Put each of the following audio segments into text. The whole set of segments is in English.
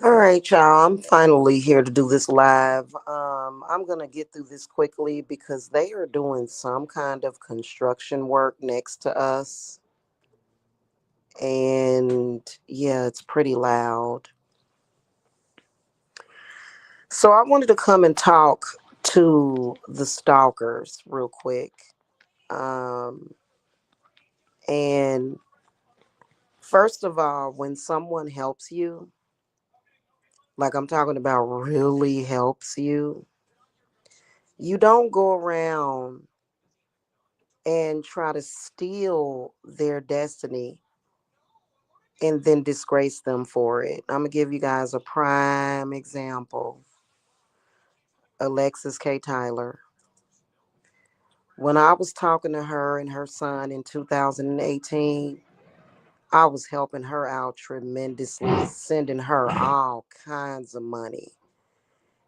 All right, y'all. I'm finally here to do this live. I'm gonna get through this quickly because they are doing some kind of construction work next to us, and yeah, it's pretty loud. So I wanted to come and talk to the stalkers real quick. Um, and first of all, when someone helps you, like I'm talking about, really helps you, you don't go around and try to steal their destiny and then disgrace them for it. I'm gonna give you guys a prime example. Alexis K. Tyler. When I was talking to her and her son in 2018, I was helping her out tremendously, sending her all kinds of money.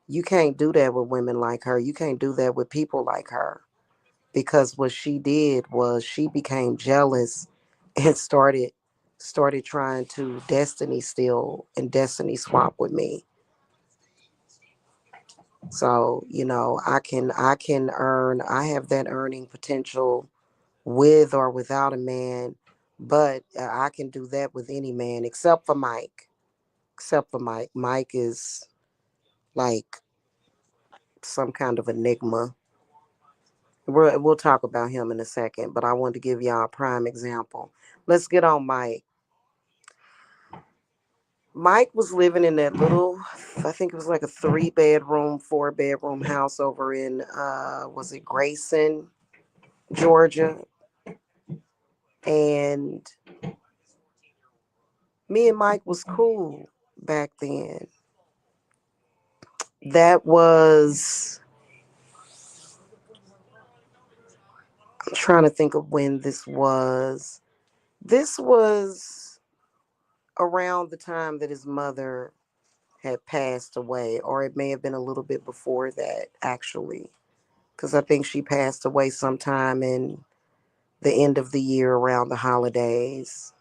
You can't do that with women like her. You can't do that with people like her. Because what she did was she became jealous and started trying to destiny steal and destiny swap with me. So I have that earning potential with or without a man, but I can do that with any man except for Mike. Except for Mike. Mike is like some kind of enigma. We'll talk about him in a second, but I wanted to give y'all a prime example. Let's get on Mike. Mike was living in that little, I think it was like a 3 bedroom, 4 bedroom house over in, was it Grayson, Georgia? And me and Mike was cool back then. That was, I'm trying to think of when this was. This was around the time that his mother had passed away, or it may have been a little bit before that, actually, because I think she passed away sometime in the end of the year around the holidays.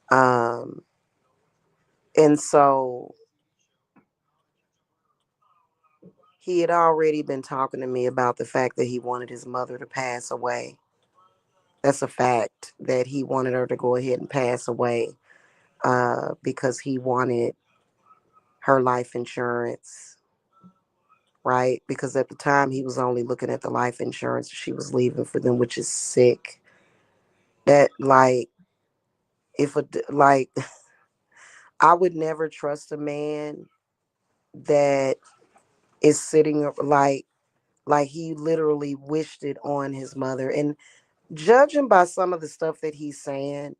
Um, and so he had already been talking to me about the fact that he wanted his mother to pass away. That's a fact that he wanted her to go ahead and pass away because he wanted her life insurance, right? Because at the time he was only looking at the life insurance she was leaving for them, which is sick. That if a like I would never trust a man that is sitting like he literally wished it on his mother. And judging by some of the stuff that he's saying,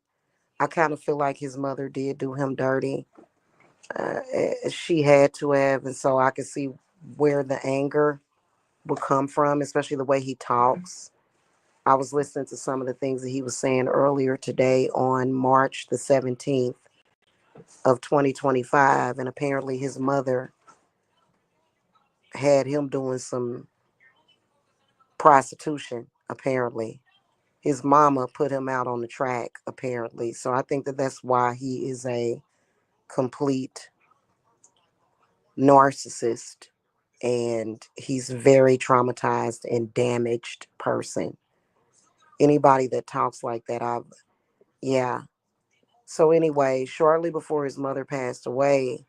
I kind of feel like his mother did do him dirty. She had to have, and so I could see where the anger would come from, especially the way he talks. I was listening to some of the things that he was saying earlier today on March the 17th of 2025, and apparently his mother had him doing some prostitution, apparently. His mama put him out on the track, apparently. So I think that that's why he is a complete narcissist and he's a very traumatized and damaged person. Anybody that talks like that, yeah. So anyway, shortly before his mother passed away,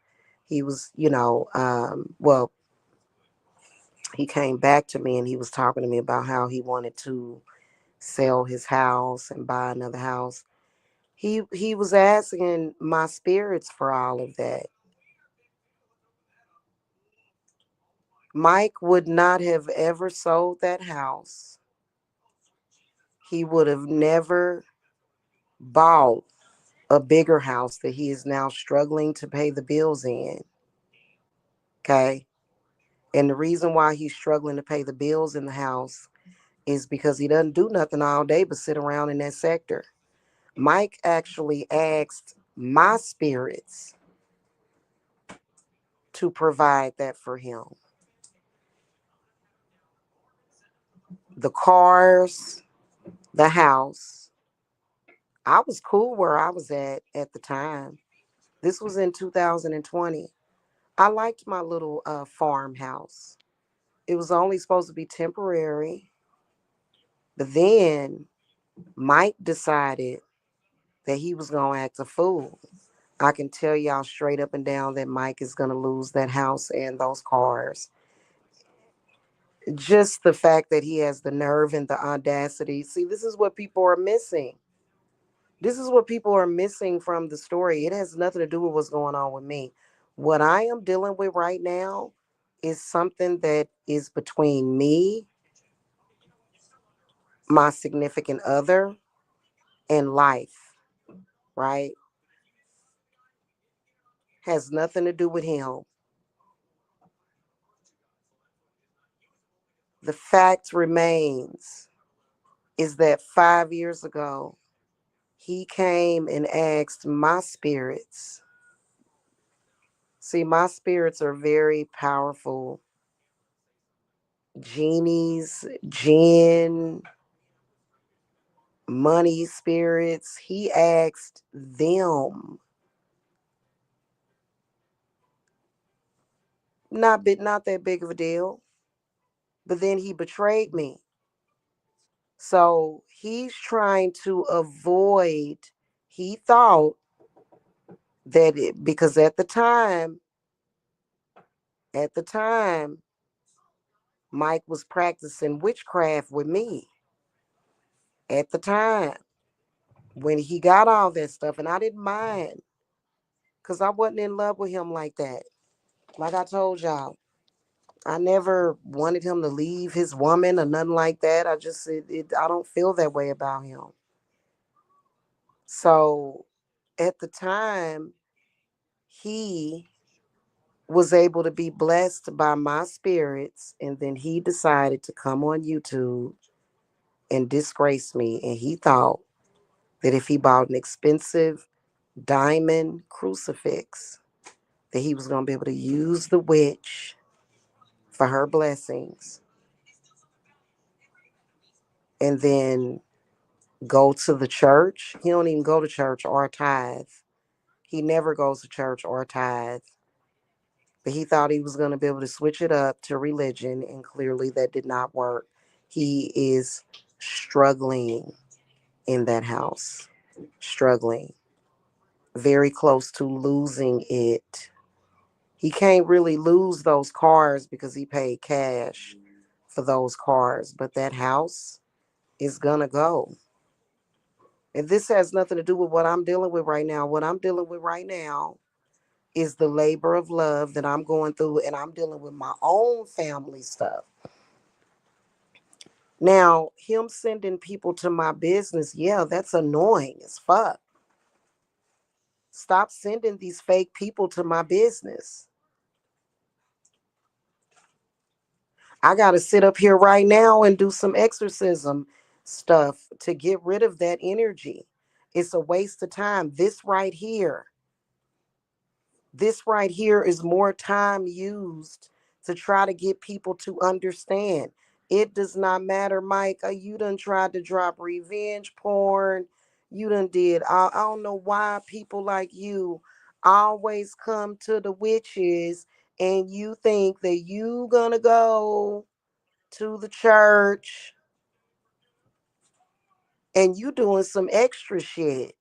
he was, well, he came back to me and he was talking to me about how he wanted to sell his house and buy another house. He was asking my spirits for all of that. Mike would not have ever sold that house. He would have never bought a bigger house that he is now struggling to pay the bills in. Okay. And the reason why he's struggling to pay the bills in the house is because he doesn't do nothing all day but sit around in that sector. Mike actually asked my spirits to provide that for him. The cars, the house. I was cool where I was at the time. This was in 2020. I liked my little farmhouse. It was only supposed to be temporary. But then Mike decided that he was going to act a fool. I can tell y'all straight up and down that Mike is going to lose that house and those cars. Just the fact that he has the nerve and the audacity. See, this is what people are missing. This is what people are missing from the story. It has nothing to do with what's going on with me. What I am dealing with right now is something that is between me, my significant other, and life, right? Has nothing to do with him. The fact remains is that 5 years ago, he came and asked my spirits. See, my spirits are very powerful. Genies, jinn, money spirits. He asked them. Not that big of a deal. But then he betrayed me. So he's trying to avoid, he thought that it, because at the time, Mike was practicing witchcraft with me. At the time, when he got all that stuff, and I didn't mind because I wasn't in love with him like that. Like I told y'all, I never wanted him to leave his woman or nothing like that. I don't feel that way about him. So at the time, he was able to be blessed by my spirits, and then he decided to come on YouTube and disgrace me. And he thought that if he bought an expensive diamond crucifix, that he was going to be able to use the witch for her blessings and then go to the church. He don't even go to church or tithe. He never goes to church or tithe. But he thought he was going to be able to switch it up to religion, and clearly that did not work. He is struggling in that house, struggling, very close to losing it. He can't really lose those cars because he paid cash for those cars, but that house is going to go. And this has nothing to do with what I'm dealing with right now. What I'm dealing with right now is the labor of love that I'm going through, and I'm dealing with my own family stuff. Now, him sending people to my business, yeah, that's annoying as fuck. Stop sending these fake people to my business. I got to sit up here right now and do some exorcism stuff to get rid of that energy. It's a waste of time. This right here is more time used to try to get people to understand. It does not matter, Mike. You done tried to drop revenge porn. You done did. I don't know why people like you always come to the witches and you think that you gonna go to the church and you doing some extra shit.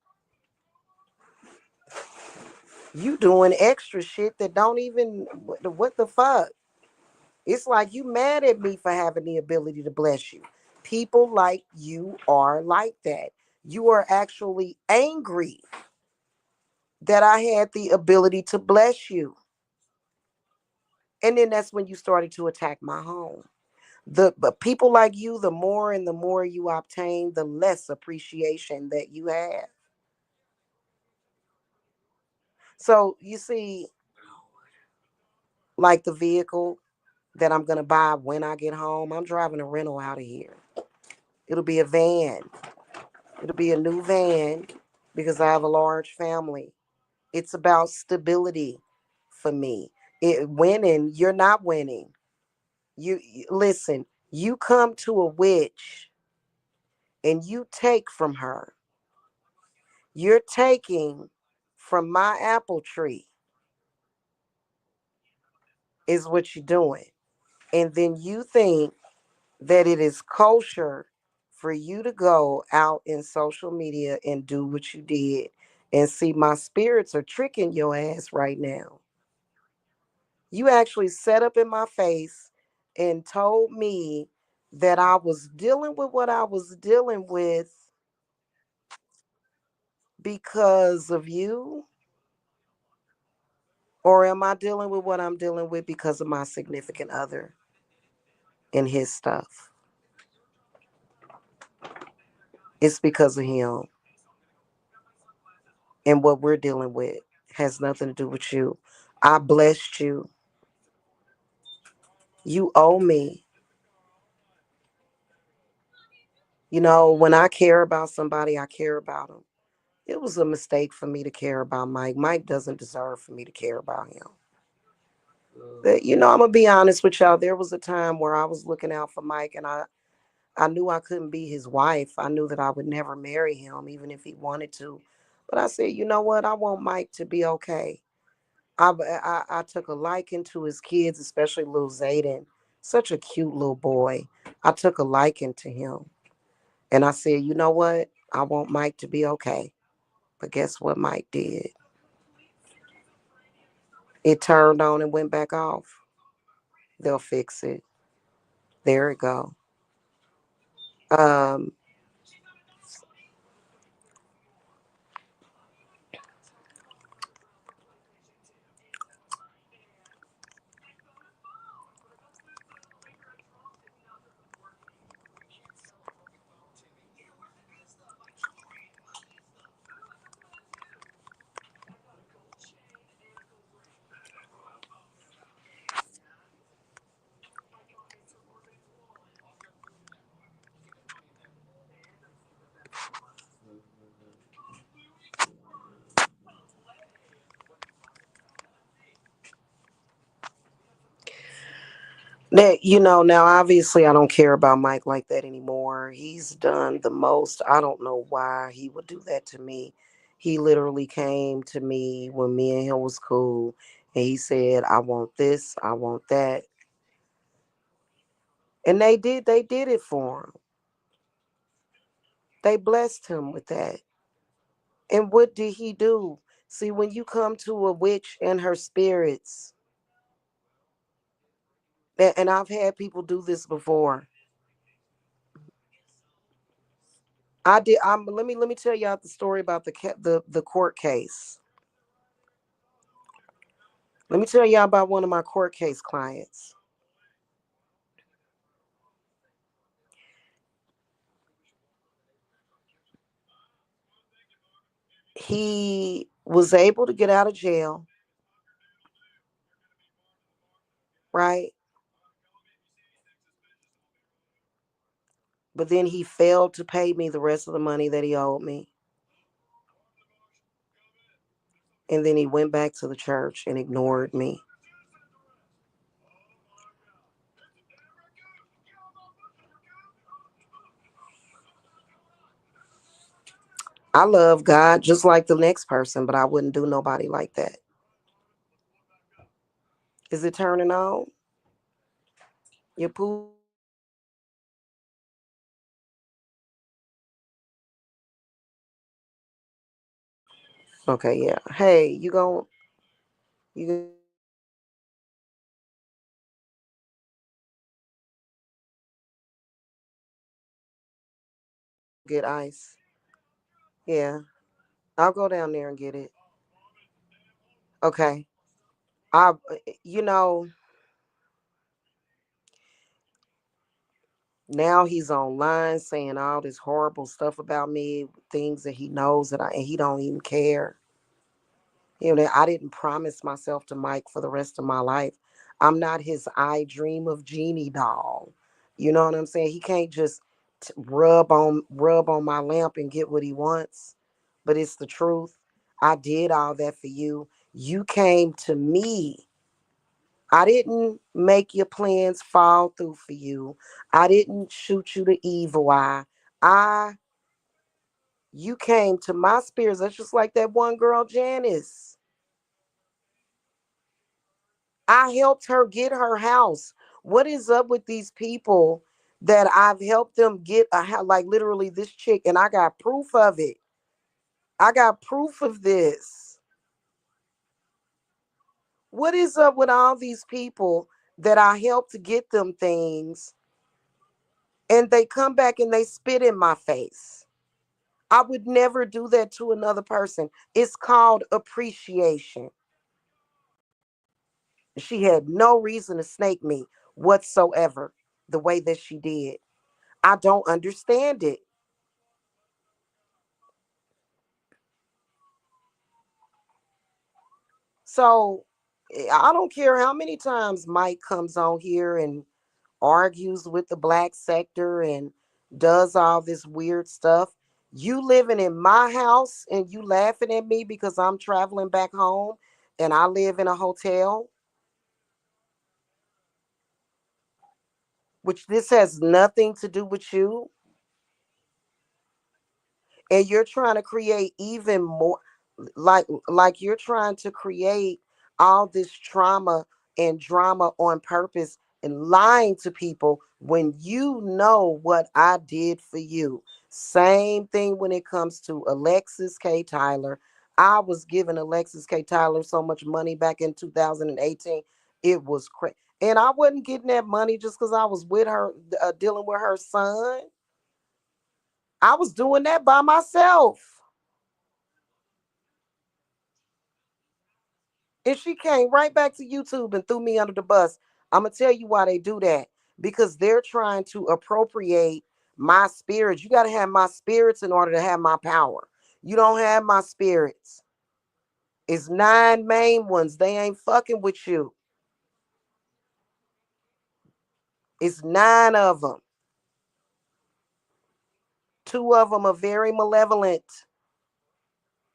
You doing extra shit that don't even, what the fuck? It's like you mad at me for having the ability to bless you. People like you are like that. You are actually angry that I had the ability to bless you. And then that's when you started to attack my home. But people like you, the more and the more you obtain, the less appreciation that you have. So you see, like the vehicle that I'm gonna buy when I get home, I'm driving a rental out of here. It'll be a van. It'll be a new van because I have a large family. It's about stability for me. Winning, you're not winning. Listen, you come to a witch and you take from her. You're taking from my apple tree is what you're doing. And then you think that it is kosher for you to go out in social media and do what you did. And see, my spirits are tricking your ass right now. You actually set up in my face and told me that I was dealing with what I was dealing with because of you, or am I dealing with what I'm dealing with because of my significant other and his stuff? It's because of him, and what we're dealing with has nothing to do with you. I blessed you. You owe me. You know, when I care about somebody, I care about them. It was a mistake for me to care about Mike. Mike doesn't deserve for me to care about him. But, you know, I'm gonna be honest with y'all. There was a time where I was looking out for Mike, and I knew I couldn't be his wife. I knew that I would never marry him, even if he wanted to. But I said, you know what? I want Mike to be okay. I took a liking to his kids, especially little Zayden. Such a cute little boy. I took a liking to him. And I said, you know what? I want Mike to be okay. But guess what Mike did? It turned on and went back off. They'll fix it. There it go. Um, that now obviously I don't care about Mike like that anymore. He's done the most. I don't know why he would do that to me. He literally came to me when me and him was cool, and he said, I want this, I want that. And they did it for him. They blessed him with that. And what did he do? See, when you come to a witch and her spirits, and I've had people do this before. I did. Let me tell y'all the story about the court case. Let me tell y'all about one of my court case clients. He was able to get out of jail, right? But then he failed to pay me the rest of the money that he owed me. And then he went back to the church and ignored me. I love God just like the next person, but I wouldn't do nobody like that. Is it turning on? Your pool? Okay, yeah. Hey, you get ice? Yeah, I'll go down there and get it. Okay. I, you know, now he's online saying all this horrible stuff about me, things that he knows and he don't even care. I didn't promise myself to Mike for the rest of my life. I'm not his I dream of genie doll. You know what I'm saying? He can't just rub on my lamp and get what he wants. But it's the truth. I did all that for you. You came to me. I didn't make your plans fall through for you. I didn't shoot you the evil eye. I You came to my spirits. That's just like that one girl, Janice. I helped her get her house. What is up with these people that I've helped them get a house? Like literally this chick, and I got proof of it. I got proof of this. What is up with all these people that I helped to get them things and they come back and they spit in my face? I would never do that to another person. It's called appreciation. She had no reason to snake me whatsoever the way that she did. I don't understand it. So I don't care how many times Mike comes on here and argues with the black sector and does all this weird stuff. You living in my house and you laughing at me because I'm traveling back home and I live in a hotel, which this has nothing to do with you. And you're trying to create even more, like you're trying to create all this trauma and drama on purpose and lying to people when you know what I did for you. Same thing when it comes to Alexis K. Tyler. I was giving Alexis K. Tyler so much money back in 2018. It was crazy. And I wasn't getting that money just because I was with her, dealing with her son. I was doing that by myself. And she came right back to YouTube and threw me under the bus. I'm going to tell you why they do that. Because they're trying to appropriate my spirits. You got to have my spirits in order to have my power. You don't have my spirits. It's 9 main ones. They ain't fucking with you. It's 9 of them. 2 of them are very malevolent.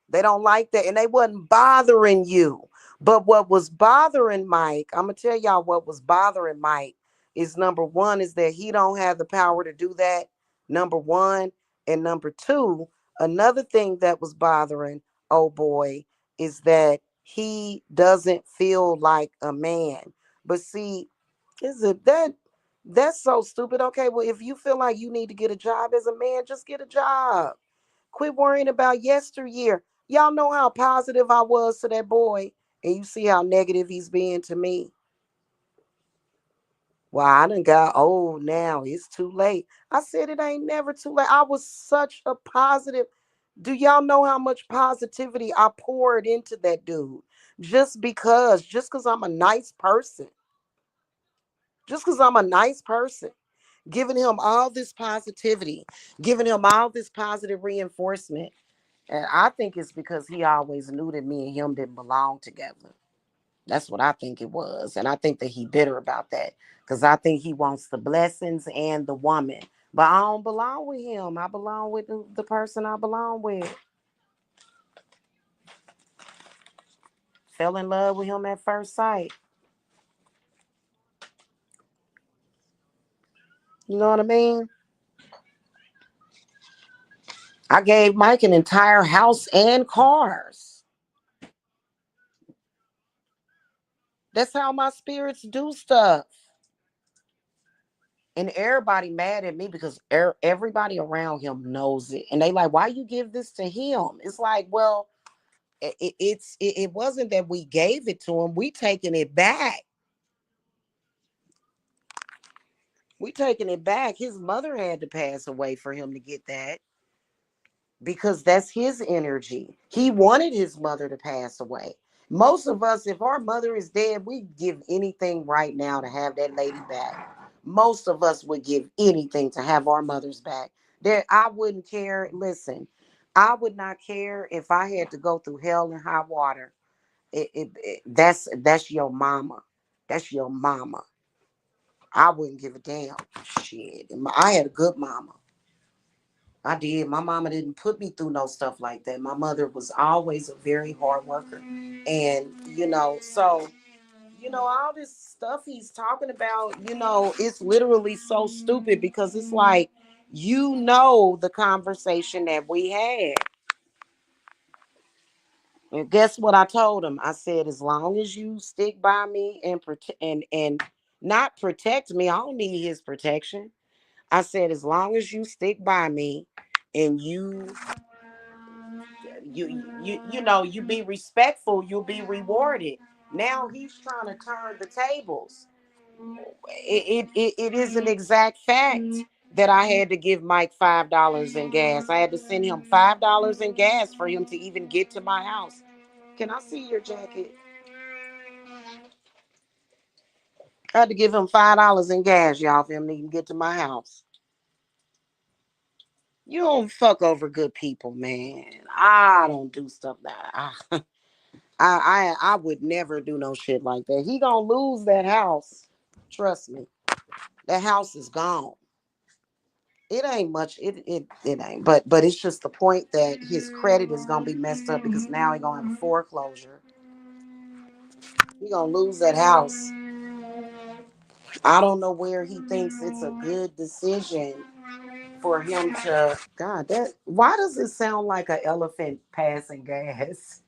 They don't like that. And they wasn't bothering you. But what was bothering Mike, I'm going to tell y'all what was bothering Mike is number one is that he don't have the power to do that. Number one. And number two, another thing that was bothering oh boy is that he doesn't feel like a man. But see, is it that's so stupid. Okay, well, if you feel like you need to get a job as a man, just get a job. Quit worrying about yesteryear. Y'all know how positive I was to that boy, and you see how negative he's being to me. Well, I done got old now. It's too late. I said it ain't never too late. I was such a positive. Do y'all know how much positivity I poured into that dude? Just because I'm a nice person. Just because I'm a nice person. Giving him all this positivity, giving him all this positive reinforcement. And I think it's because he always knew that me and him didn't belong together. That's what I think it was. And I think that he bitter about that. Because I think he wants the blessings and the woman. But I don't belong with him. I belong with the person I belong with. Fell in love with him at first sight. You know what I mean? I gave Mike an entire house and cars. That's how my spirits do stuff. And everybody mad at me because everybody around him knows it. And they like, why you give this to him? It's like, well, it wasn't that we gave it to him. We taking it back. We taking it back. His mother had to pass away for him to get that because that's his energy. He wanted his mother to pass away. Most of us, if our mother is dead, we give anything right now to have that lady back. Most of us would give anything to have our mothers back. There, I wouldn't care. Listen, I would not care if I had to go through hell and high water. That's your mama. That's your mama. I wouldn't give a damn. Shit, I had a good mama. I did. My mama didn't put me through no stuff like that. My mother was always a very hard worker. And, so, all this stuff he's talking about, it's literally so stupid because it's like, You know the conversation that we had. And guess what I told him? I said, as long as you stick by me and not protect me, I don't need his protection. I said, as long as you stick by me and you be respectful, you'll be rewarded. Now he's trying to turn the tables. It is an exact fact that I had to give Mike $5 in gas. I had to send him $5 in gas for him to even get to my house. Can I see your jacket? I had to give him $5 in gas, y'all, for him to even get to my house. You don't fuck over good people, man. I don't do stuff that I would never do no shit like that. He gonna lose that house. Trust me. That house is gone. It ain't much. It ain't. But it's just the point that his credit is gonna be messed up because now he gonna have a foreclosure. He gonna lose that house. I don't know where he thinks it's a good decision for him to. God, that why does it sound like an elephant passing gas?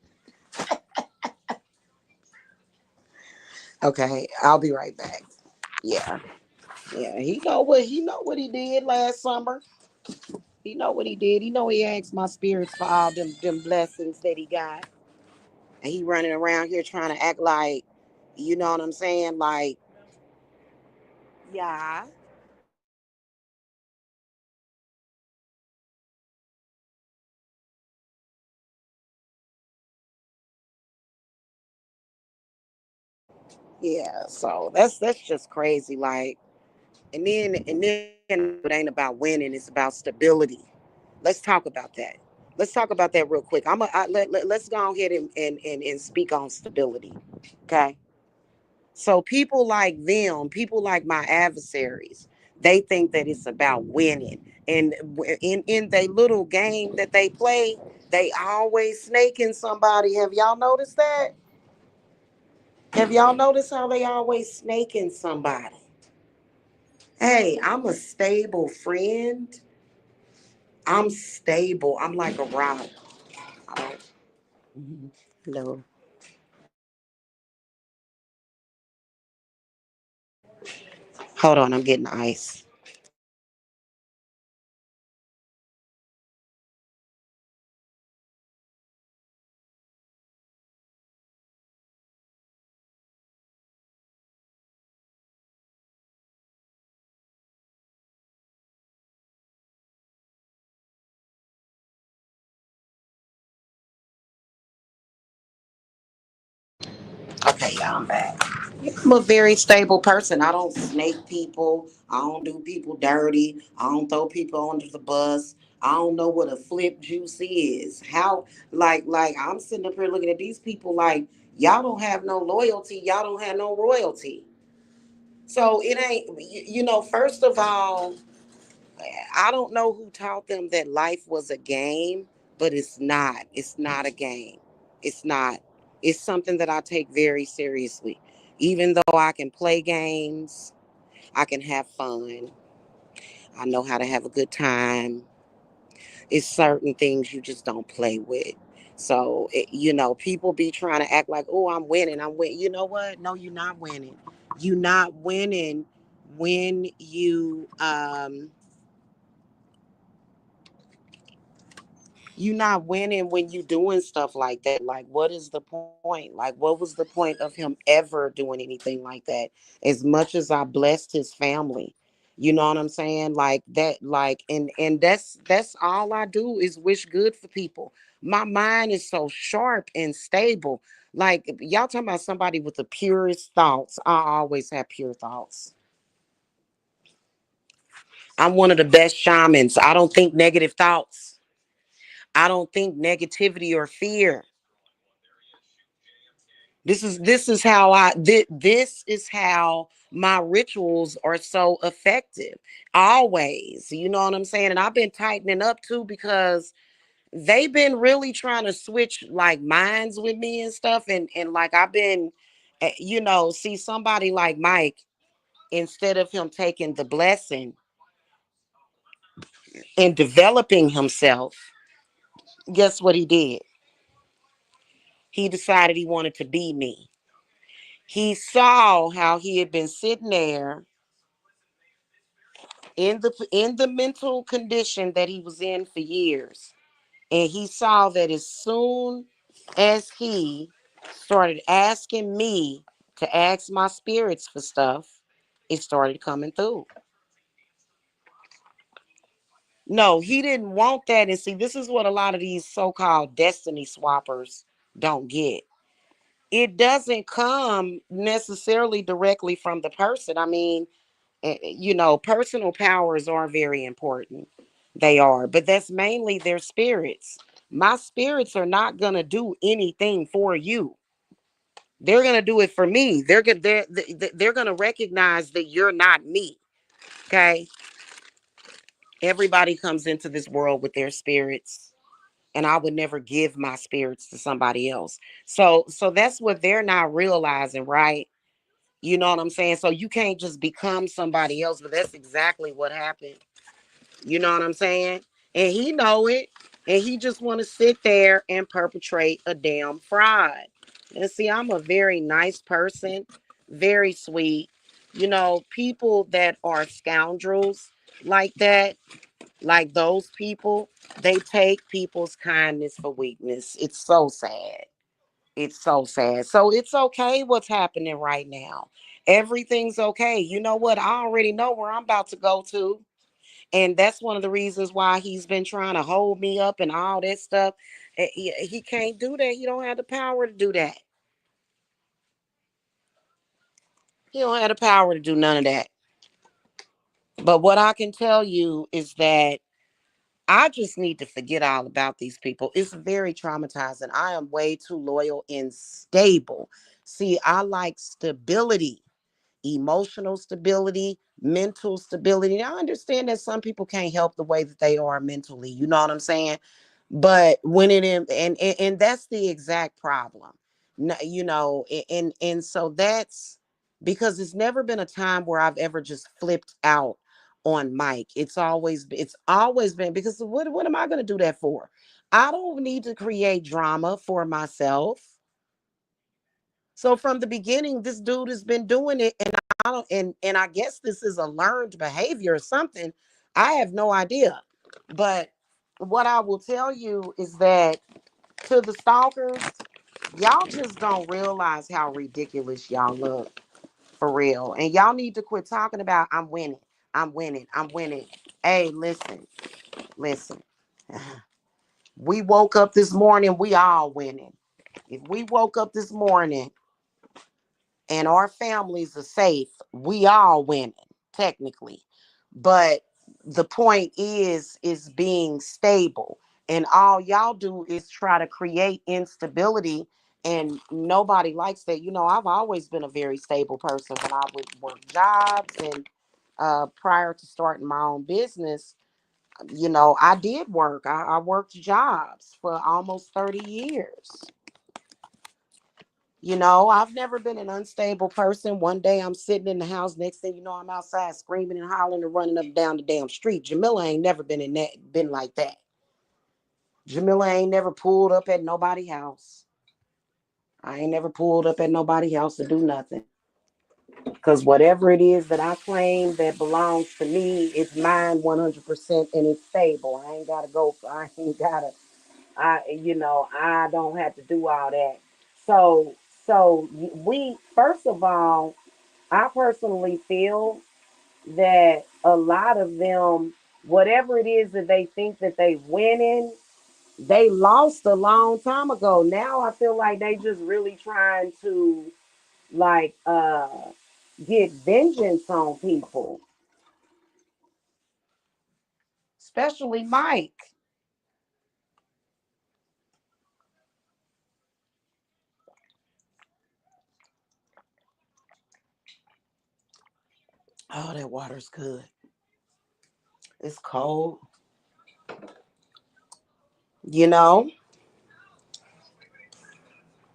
Okay, I'll be right back. Yeah, yeah. He know what he did last summer. He know what he did. He know he asked my spirits for all them blessings that he got. And he running around here trying to act like, you know what I'm saying? Like, yeah. Yeah. So that's just crazy. Like, and then it ain't about winning, it's about stability. Let's talk about that. Let's talk about that real quick. Let's go ahead and speak on stability. Okay. So people like them, people like my adversaries, they think that it's about winning. And in their little game that they play, they always snaking somebody. Have y'all noticed that? Have y'all noticed how they always snaking somebody? Hey, I'm a stable friend. I'm stable. I'm like a rock. Oh, no. Hold on, I'm getting ice. Okay, y'all, I'm back. I'm a very stable person. I don't snake people. I don't do people dirty. I don't throw people under the bus. I don't know what a flip juice is. How like I'm sitting up here looking at these people like y'all don't have no loyalty. Y'all don't have no royalty. So it ain't first of all, I don't know who taught them that life was a game, but it's not. It's not a game. It's not. It's something that I take very seriously. Even though I can play games, I can have fun. I know how to have a good time. It's certain things you just don't play with. So, people be trying to act like, oh, I'm winning. I'm winning. You know what? No, you're not winning. You're not winning when you're not winning when you doing stuff like that. Like, what is the point? Like, what was the point of him ever doing anything like that? As much as I blessed his family, you know what I'm saying? Like that, like, and that's all I do is wish good for people. My mind is so sharp and stable. Like y'all talking about somebody with the purest thoughts. I always have pure thoughts. I'm one of the best shamans. I don't think negative thoughts. I don't think negativity or fear. This is how my rituals are so effective. Always. You know what I'm saying? And I've been tightening up too because they've been really trying to switch like minds with me and stuff. And like I've been see somebody like Mike, instead of him taking the blessing, and developing himself, guess what he did? He decided he wanted to be me. He saw how he had been sitting there in the mental condition that he was in for years. And he saw that as soon as he started asking me to ask my spirits for stuff, it started coming through. No, he didn't want that. And see, this is what a lot of these so-called destiny swappers don't get. It doesn't come necessarily directly from the person. I mean, personal powers are very important. They are, but that's mainly their spirits. My spirits are not going to do anything for you. They're going to do it for me. They're going to recognize that you're not me. Okay? Everybody comes into this world with their spirits, and I would never give my spirits to somebody else. So that's what they're not realizing, right? You know what I'm saying? So you can't just become somebody else, but that's exactly what happened. You know what I'm saying? And he know it. And he just want to sit there and perpetrate a damn fraud. And see, I'm a very nice person, very sweet. People that are scoundrels like that, like those people, they take people's kindness for weakness. It's so sad. It's so sad. So it's okay what's happening right now. Everything's okay. You know what? I already know where I'm about to go to. And that's one of the reasons why he's been trying to hold me up and all that stuff. He can't do that. He don't have the power to do that. He don't have the power to do none of that. But what I can tell you is that I just need to forget all about these people. It's very traumatizing. I am way too loyal and stable. See, I like stability, emotional stability, mental stability. Now, I understand that some people can't help the way that they are mentally. You know what I'm saying? But when it in, and that's the exact problem. And so that's because it's never been a time where I've ever just flipped out on Mike. It's always been because what am I going to do that for? I don't need to create drama for myself. So from the beginning, this dude has been doing it, and I don't, and I guess this is a learned behavior or something. I have no idea. But what I will tell you is that to the stalkers, y'all just don't realize how ridiculous y'all look for real. And y'all need to quit talking about I'm winning, I'm winning, I'm winning. Hey, listen. We woke up this morning, we all winning. If we woke up this morning and our families are safe, we all winning, technically. But the point is being stable. And all y'all do is try to create instability. And nobody likes that. I've always been a very stable person when I would work jobs and prior to starting my own business, I did work. I worked jobs for almost 30 years. I've never been an unstable person. One day I'm sitting in the house. Next thing you know, I'm outside screaming and hollering and running up and down the damn street. Jamila ain't never been like that. Jamila ain't never pulled up at nobody's house. I ain't never pulled up at nobody's house to do nothing. Because whatever it is that I claim that belongs to me, it's mine 100% and it's stable. I ain't got to go. I ain't got to, I don't have to do all that. So, we, first of all, I personally feel that a lot of them, whatever it is that they think that they winning, they lost a long time ago. Now I feel like they just really trying to like get vengeance on people, especially Mike. Oh, that water's good. It's cold. You know,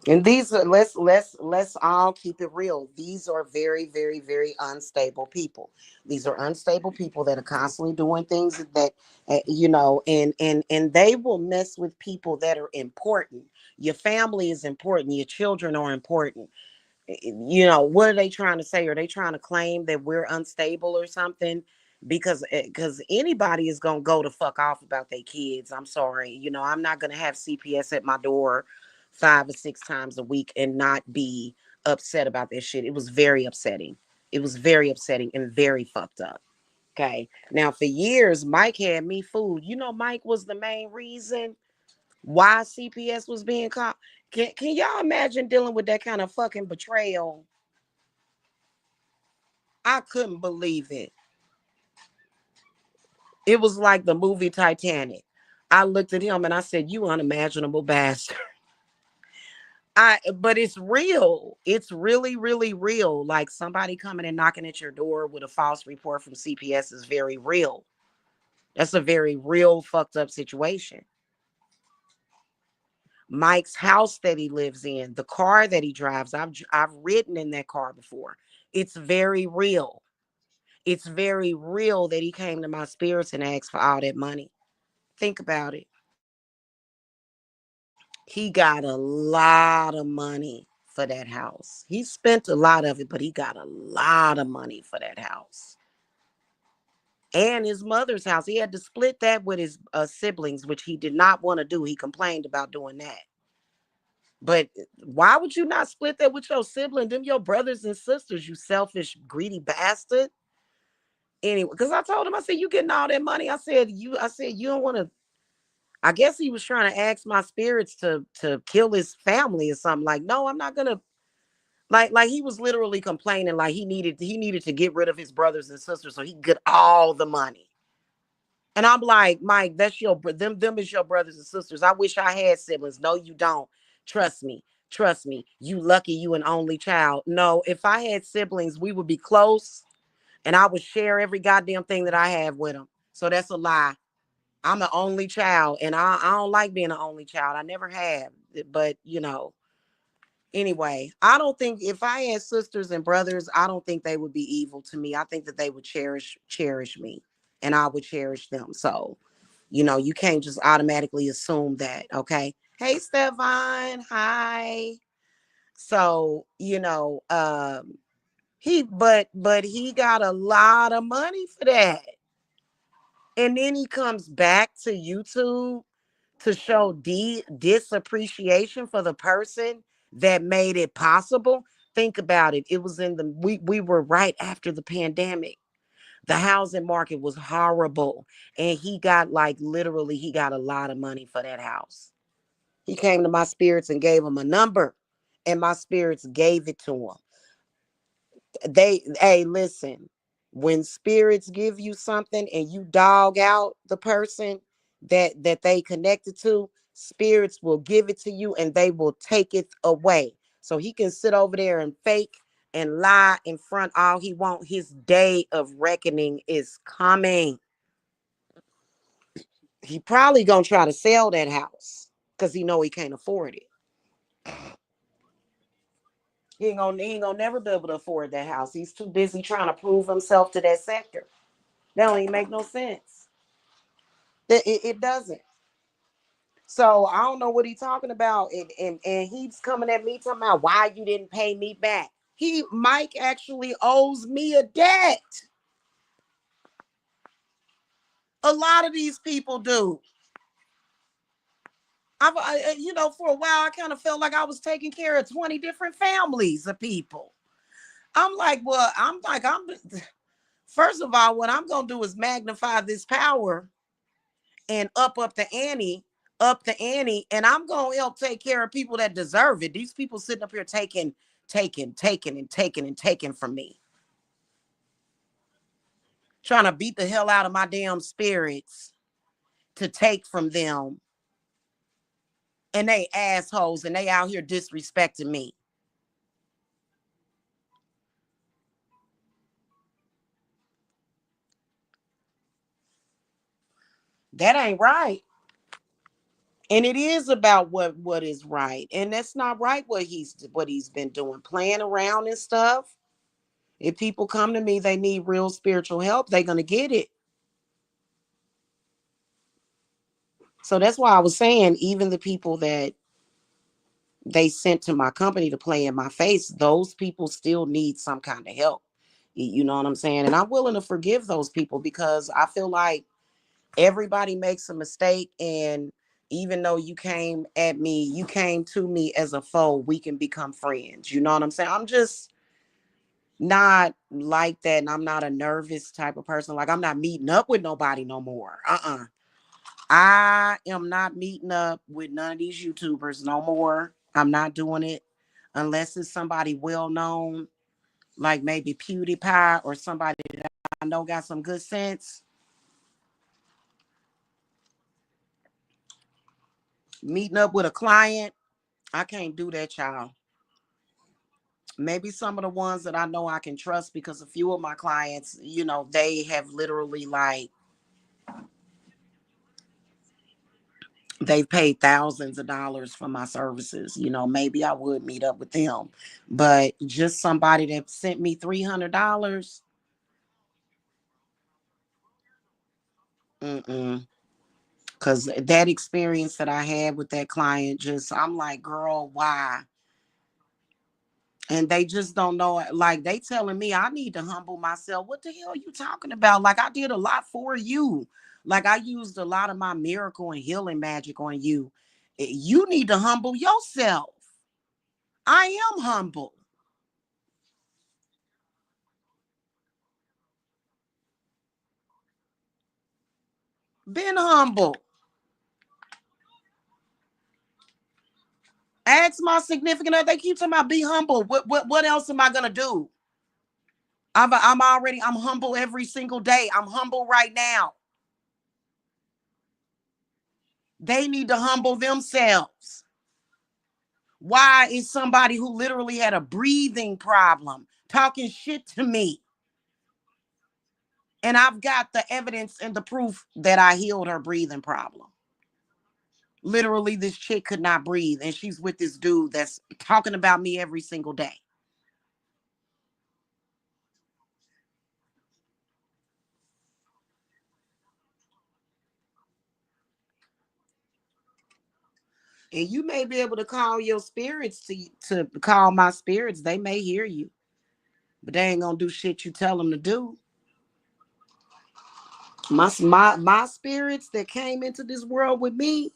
And these are, let's all keep it real. These are very, very, very unstable people. These are unstable people that are constantly doing things that and they will mess with people that are important. Your family is important. Your children are important. What are they trying to say? Are they trying to claim that we're unstable or something? Because anybody is gonna go to fuck off about their kids. I'm sorry. I'm not gonna have CPS at my door 5 or 6 times a week and not be upset about this shit. It was very upsetting. It was very upsetting and very fucked up. Okay. Now for years, Mike had me fooled. Mike was the main reason why CPS was being called. Can y'all imagine dealing with that kind of fucking betrayal? I couldn't believe it. It was like the movie Titanic. I looked at him and I said, "You unimaginable bastard." But it's real. It's really, really real. Like somebody coming and knocking at your door with a false report from CPS is very real. That's a very real fucked up situation. Mike's house that he lives in, the car that he drives, I've ridden in that car before. It's very real. It's very real that he came to my spirits and asked for all that money. Think about it. He got a lot of money for that house. He spent a lot of it, but he got a lot of money for that house. And his mother's house. He had to split that with his siblings, which he did not want to do. He complained about doing that. But why would you not split that with your sibling? Them your brothers and sisters, you selfish, greedy bastard. Anyway, because I told him, I said, you getting all that money. I said, you don't want to. I guess he was trying to ask my spirits to kill his family or something. Like, no, I'm not gonna. Like he was literally complaining like he needed to get rid of his brothers and sisters so he could get all the money. And I'm like, Mike, that's them is your brothers and sisters. I wish I had siblings. No, you don't. Trust me. Trust me. You lucky you an only child. No, if I had siblings, we would be close and I would share every goddamn thing that I have with them. So that's a lie. I'm an only child and I don't like being an only child. I never have. But anyway, I don't think if I had sisters and brothers, I don't think they would be evil to me. I think that they would cherish me and I would cherish them. So, you can't just automatically assume that, okay? Hey Stefan, hi. So, but he got a lot of money for that. And then he comes back to YouTube to show disappreciation for the person that made it possible. Think about it. It was in the we were right after the pandemic. The housing market was horrible. And he got literally he got a lot of money for that house. He came to my spirits and gave him a number. And my spirits gave it to him. Hey, listen, when spirits give you something and you dog out the person that they connected to, spirits will give it to you and they will take it away. So he can sit over there and fake and lie in front all he want. His day of reckoning is coming. He probably gonna try to sell that house because he know he can't afford it. He ain't gonna never be able to afford that house. He's too busy trying to prove himself to that sector. That don't even make no sense. It doesn't. So I don't know what he's talking about. And he's coming at me talking about why you didn't pay me back. Mike actually owes me a debt. A lot of these people do. For a while, I kind of felt like I was taking care of 20 different families of people. I'm like, well, first of all, what I'm going to do is magnify this power and up the ante, and I'm gonna help take care of people that deserve it. These people sitting up here taking from me, trying to beat the hell out of my damn spirits to take from them, and they assholes, and they out here disrespecting me. That ain't right. And it is about what is right. And that's not right what he's been doing, playing around and stuff. If people come to me, they need real spiritual help, they're gonna get it. So that's why I was saying, even the people that they sent to my company to play in my face, those people still need some kind of help. You know what I'm saying? And I'm willing to forgive those people because I feel like everybody makes a mistake. And even though you came at me, you came to me as a foe, we can become friends. You know what I'm saying? I'm just not like that. And I'm not a nervous type of person. Like, I'm not meeting up with nobody no more. I am not meeting up with none of these YouTubers no more. I'm not doing it unless it's somebody well known, like maybe PewDiePie or somebody that I know got some good sense. Meeting up with a client, I can't do that, y'all. Maybe some of the ones that I know I can trust, because a few of my clients, they have literally, like, they've paid thousands of dollars for my services. Maybe I would meet up with them. But just somebody that sent me $300, mm-mm. Because that experience that I had with that client, I'm like, girl, why? And they just don't know. Like, they telling me I need to humble myself. What the hell are you talking about? Like, I did a lot for you. Like, I used a lot of my miracle and healing magic on you. You need to humble yourself. I am humble. Been humble. Ask my significant other. They keep talking about be humble. What else am I gonna do? I'm humble every single day. I'm humble right now. They need to humble themselves. Why is somebody who literally had a breathing problem talking shit to me? And I've got the evidence and the proof that I healed her breathing problem. Literally, this chick could not breathe, and she's with this dude that's talking about me every single day. And you may be able to call your spirits to call my spirits. They may hear you, but they ain't gonna do shit you tell them to do. My spirits that came into this world with me,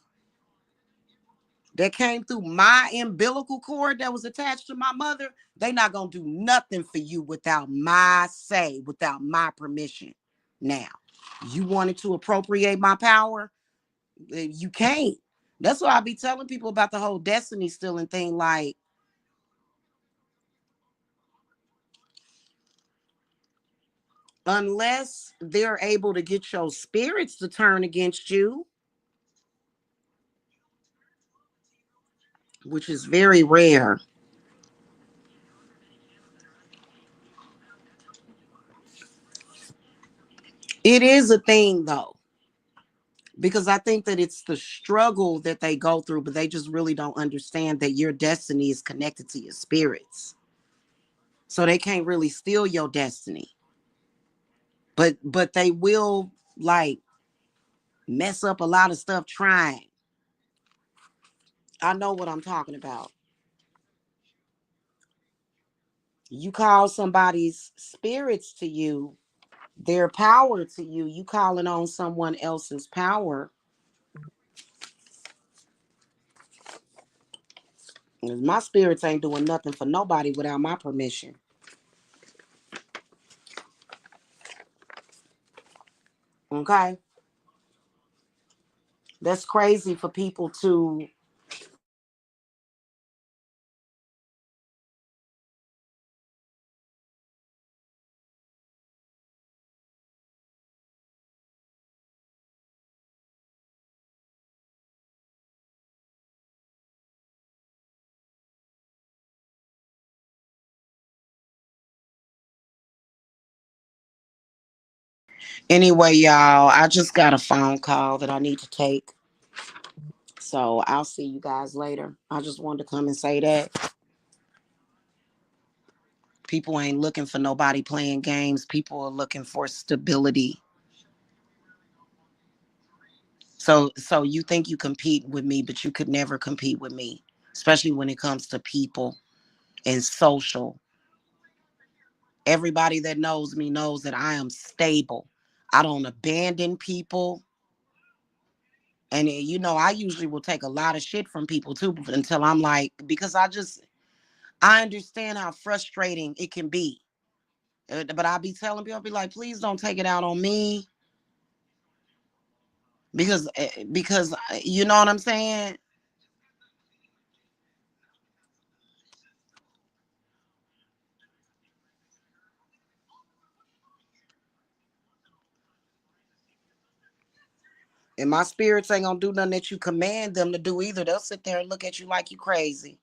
that came through my umbilical cord that was attached to my mother, they not gonna do nothing for you without my say, without my permission. Now, you wanted to appropriate my power, you can't. That's why I be telling people about the whole destiny stealing thing. Like, unless they're able to get your spirits to turn against you, which is very rare. It is a thing though, because I think that it's the struggle that they go through, but they just really don't understand that your destiny is connected to your spirits. So they can't really steal your destiny. But they will, like, mess up a lot of stuff trying. I know what I'm talking about. You call somebody's spirits to you, their power to you, you calling on someone else's power. My spirits ain't doing nothing for nobody without my permission. Okay? That's crazy for people to. Anyway, y'all, I just got a phone call that I need to take. So I'll see you guys later. I just wanted to come and say that people ain't looking for nobody playing games. People are looking for stability. So you think you compete with me, but you could never compete with me, especially when it comes to people and social. Everybody that knows me knows that I am stable. I don't abandon people. And I usually will take a lot of shit from people too until I'm like, because I understand how frustrating it can be. But I'll be telling people, I'll be like, please don't take it out on me. Because you know what I'm saying? And my spirits ain't gonna do nothing that you command them to do either. They'll sit there and look at you like you crazy.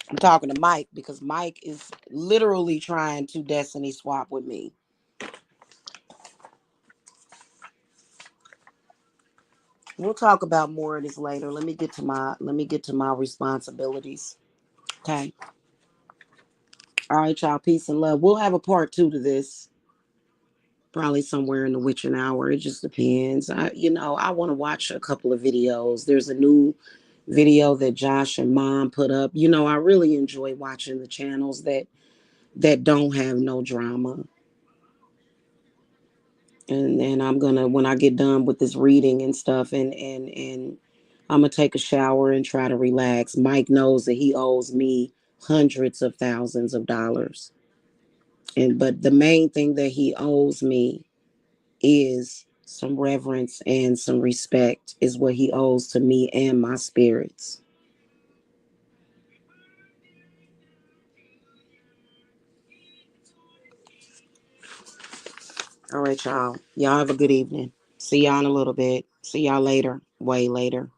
I'm talking to Mike because Mike is literally trying to destiny swap with me. We'll talk about more of this later. Let me get to my responsibilities. Okay. All right, y'all. Peace and love. We'll have a part two to this. Probably somewhere in the witching hour. It just depends. I want to watch a couple of videos. There's a new video that Josh and Mom put up. I really enjoy watching the channels that don't have no drama. And I'm gonna, when I get done with this reading and stuff, and I'm gonna take a shower and try to relax. Mike knows that he owes me hundreds of thousands of dollars, but the main thing that he owes me is some reverence and some respect is what he owes to me and my spirits. All right, y'all. Y'all have a good evening. See y'all in a little bit. See y'all later. Way later.